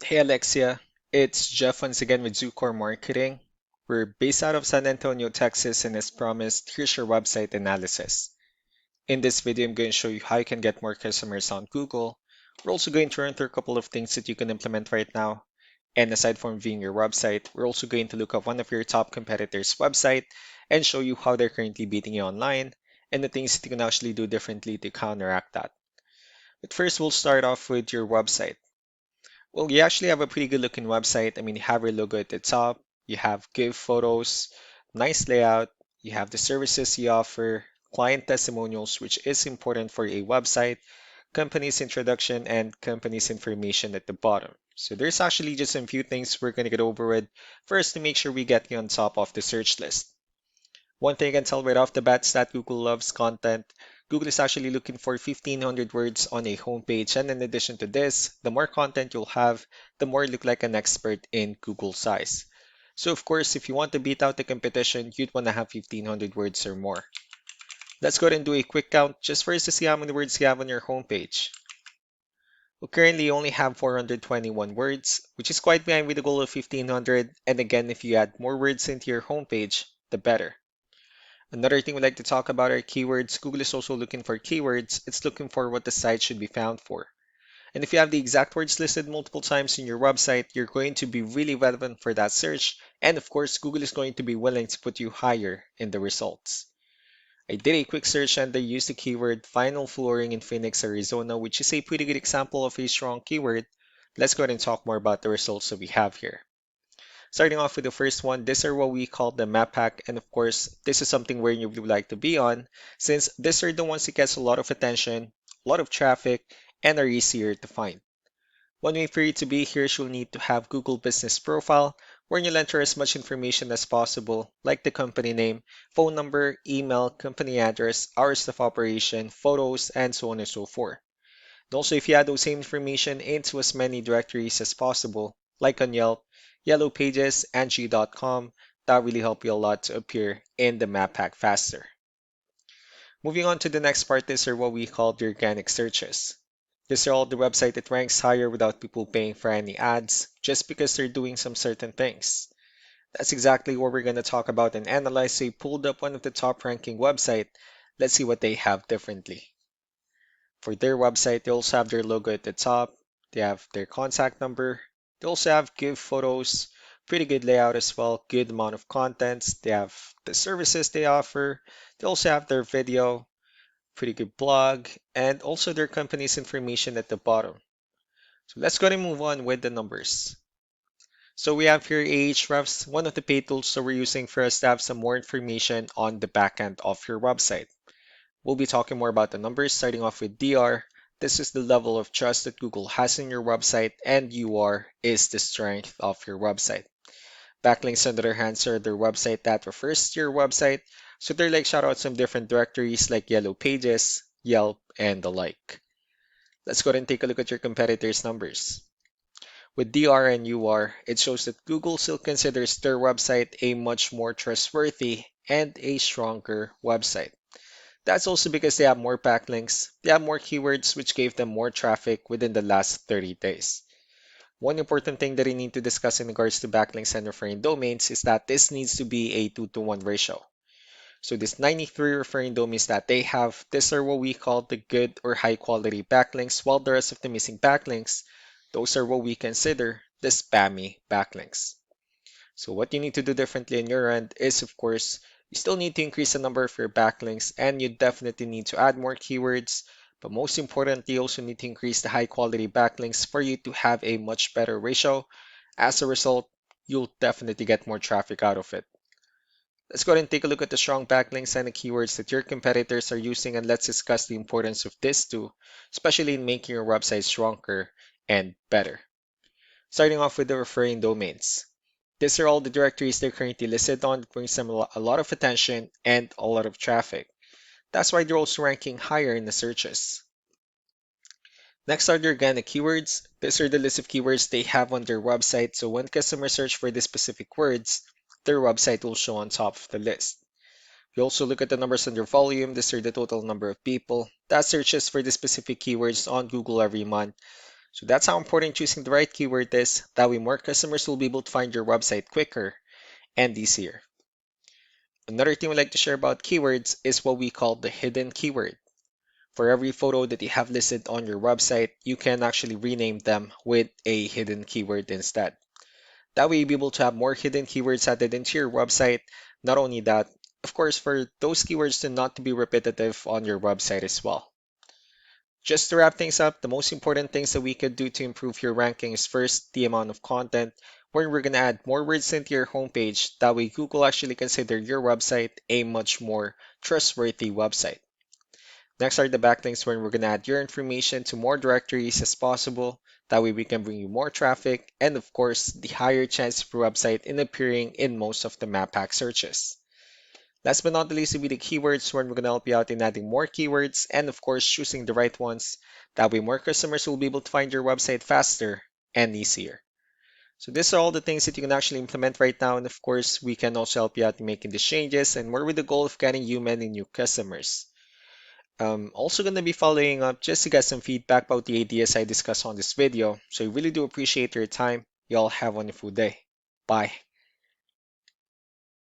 Hey Alexia, it's Jeff once again with Zucore Marketing. We're based out of San Antonio, Texas, and as promised, here's your website analysis. In this video, I'm going to show you how you can get more customers on Google. We're also going to run through a couple of things that you can implement right now. And aside from viewing your website, we're also going to look up one of your top competitors' website and show you how they're currently beating you online and the things that you can actually do differently to counteract that. But first, we'll start off with your website. Well, you actually have a pretty good looking website. I mean, you have your logo at the top, you have good photos, nice layout, you have the services you offer, client testimonials, which is important for a website, company's introduction, and company's information at the bottom. So there's actually just a few things we're going to get over with first to make sure we get you on top of the search list. One thing I can tell right off the bat is that Google loves content. Google is actually looking for 1,500 words on a homepage. And in addition to this, the more content you'll have, the more you look like an expert in Google's eyes. So of course, if you want to beat out the competition, you'd want to have 1,500 words or more. Let's go ahead and do a quick count just for us to see how many words you have on your homepage. We currently only have 421 words, which is quite behind with the goal of 1,500. And again, if you add more words into your homepage, the better. Another thing we like to talk about are keywords. Google is also looking for keywords. It's looking for what the site should be found for. And if you have the exact words listed multiple times in your website, you're going to be really relevant for that search. And of course, Google is going to be willing to put you higher in the results. I did a quick search and I used the keyword vinyl flooring in Phoenix, Arizona, which is a pretty good example of a strong keyword. Let's go ahead and talk more about the results that we have here. Starting off with the first one, these are what we call the map pack. And of course, this is something where you would like to be on, since these are the ones that gets a lot of attention, a lot of traffic, and are easier to find. One way for you to be here is you'll need to have Google Business Profile, where you'll enter as much information as possible, like the company name, phone number, email, company address, hours of operation, photos, and so on and so forth. And also, if you add those same information into as many directories as possible, like on Yelp, Yellow Pages, Angie.com, that really help you a lot to appear in the map pack faster. Moving on to the next part, these are what we call the organic searches. These are all the website that ranks higher without people paying for any ads, just because they're doing some certain things. That's exactly what we're going to talk about and analyze. So we pulled up one of the top ranking website. Let's see what they have differently. For their website, they also have their logo at the top. They have their contact number. They also have good photos, pretty good layout as well, good amount of contents. They have the services they offer. They also have their video, pretty good blog, and also their company's information at the bottom. So let's go ahead and move on with the numbers. So we have here Ahrefs, one of the paid tools that we're using for us to have some more information on the backend of your website. We'll be talking more about the numbers, starting off with DR. This is the level of trust that Google has in your website, and UR is the strength of your website. Backlinks, on the other hand, are their website that refers to your website, so they're like shoutouts from different directories like Yellow Pages, Yelp, and the like. Let's go ahead and take a look at your competitors' numbers. With DR and UR, it shows that Google still considers their website a much more trustworthy and a stronger website. That's also because they have more backlinks, they have more keywords, which gave them more traffic within the last 30 days. One important thing that I need to discuss in regards to backlinks and referring domains is that this needs to be a 2-to-1 ratio. So this 93 referring domains that they have, these are what we call the good or high quality backlinks, while the rest of the missing backlinks, those are what we consider the spammy backlinks. So what you need to do differently on your end is, of course, you still need to increase the number of your backlinks and you definitely need to add more keywords. But most importantly, you also need to increase the high quality backlinks for you to have a much better ratio. As a result, you'll definitely get more traffic out of it. Let's go ahead and take a look at the strong backlinks and the keywords that your competitors are using, and let's discuss the importance of this too, especially in making your website stronger and better. Starting off with the referring domains. These are all the directories they're currently listed on that brings them a lot of attention and a lot of traffic. That's why they're also ranking higher in the searches. Next are the organic keywords. These are the list of keywords they have on their website, so when customers search for these specific words, their website will show on top of the list. We also look at the numbers under volume. These are the total number of people that searches for the specific keywords on Google every month. So that's how important choosing the right keyword is. That way more customers will be able to find your website quicker and easier. Another thing we like to share about keywords is what we call the hidden keyword. For every photo that you have listed on your website, you can actually rename them with a hidden keyword instead. That way you'll be able to have more hidden keywords added into your website. Not only that, of course, for those keywords to not to be repetitive on your website as well. Just to wrap things up, the most important things that we could do to improve your ranking is first the amount of content, where we're going to add more words into your homepage. That way Google actually consider your website a much more trustworthy website. Next are the backlinks, where we're going to add your information to more directories as possible. That way we can bring you more traffic and of course the higher chance of your website in appearing in most of the map pack searches. Last but not the least will be the keywords, where we're going to help you out in adding more keywords and of course choosing the right ones. That way more customers will be able to find your website faster and easier. So these are all the things that you can actually implement right now, and of course we can also help you out in making these changes and more with the goal of getting you many new customers. Also going to be following up just to get some feedback about the ideas I discussed on this video. So I really do appreciate your time. Y'all have a wonderful day. Bye.